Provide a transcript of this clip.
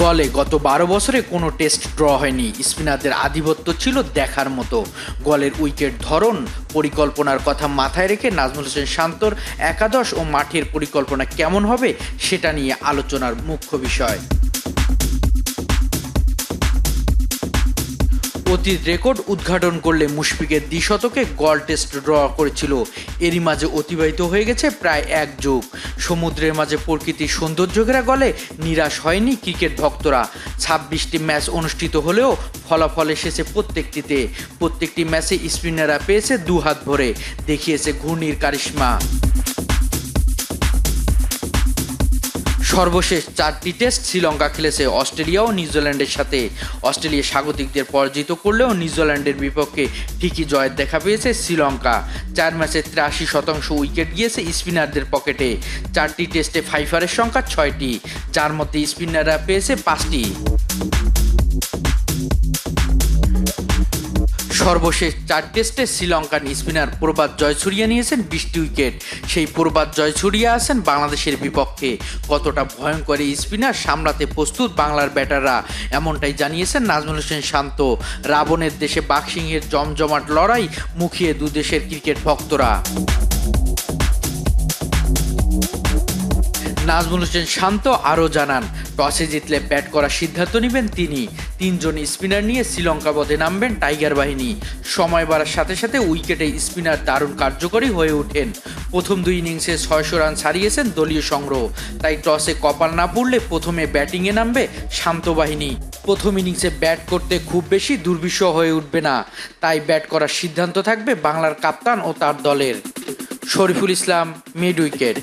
গলে গত ১২ বছরে কোনো টেস্ট ড্র হয়নি। স্পিনারদের আধিপত্য ছিল দেখার মতো। গলের উইকেট ধরন, পরিকল্পনার কথা মাথায় রেখে নাজমুল হোসেন শান্তর একাদশ ও মাঠের পরিকল্পনা কেমন হবে সেটা নিয়ে আলোচনার মুখ্য বিষয়। অতীত রেকর্ড উদ্ঘাটন করলে মুশফিকের দ্বিশতকে গল টেস্ট ড্র করেছিল। এরই মাঝে অতিবাহিত হয়ে গেছে প্রায় এক যুগ। সমুদ্রের মাঝে প্রকৃতির সৌন্দর্য ঘেরা গলে নিরাশ হয়নি ক্রিকেট ভক্তরা। ২৬টি ম্যাচ অনুষ্ঠিত হলেও ফলাফল এসেছে প্রত্যেকটি ম্যাচে স্পিনাররা পেয়েছে দুহাত ভরে, দেখিয়েছে ঘূর্ণির কারিশমা। সর্বশেষ ৪টি টেস্ট শ্রীলঙ্কা খেলেছে অস্ট্রেলিয়া ও নিউজিল্যান্ডের সাথে। অস্ট্রেলিয়া স্বাগতিকদের পরাজিত করলেও নিউজিল্যান্ডের বিপক্ষে ঠিকই জয়ের দেখা পেয়েছে শ্রীলঙ্কা। ৪ ম্যাচে ৮৩% উইকেট গিয়েছে স্পিনারদের পকেটে। ৪টি টেস্টে ফাইফারের সংখ্যা ৬টি, যার মধ্যে স্পিনাররা পেয়েছে ৫টি। সর্বশেষ ৪ টেস্টে শ্রীলঙ্কান স্পিনার প্রভাত জয়সূরিয়া নিয়েছেন ২০টি উইকেট। সেই প্রভাত জয়সূরিয়া আছেন বাংলাদেশের বিপক্ষে। কতটা ভয়ঙ্কর এই স্পিনার সামলাতে প্রস্তুত বাংলার ব্যাটাররা, এমনটাই জানিয়েছেন নাজমুল হোসেন শান্ত। রাবণের দেশে বাঘসিংহের জমজমাট লড়াই মুখিয়ে দুদেশের ক্রিকেট ভক্তরা। নাজমুল হোসেন শান্ত আরও জানান, টসে জিতলে ব্যাট করার সিদ্ধান্ত নেবেন তিনি। ৩ জন স্পিনার নিয়ে শ্রীলঙ্কা বধে নামবেন টাইগার বাহিনী। সময় বাড়ার সাথে সাথে উইকেটে স্পিনার দারুণ কার্যকরী হয়ে ওঠেন। প্রথম ২ ইনিংসে ৬০০ রান ছাড়িয়েছেন দলীয় সংগ্রহ। তাই টসে কপাল না পড়লে প্রথমে ব্যাটিংয়ে নামবে শান্ত বাহিনী। প্রথম ইনিংসে ব্যাট করতে খুব বেশি দুর্বিষহ হয়ে উঠবে না, তাই ব্যাট করার সিদ্ধান্ত থাকবে বাংলার কাপ্তান ও তার দলের। Shariful Islam, mid wicket.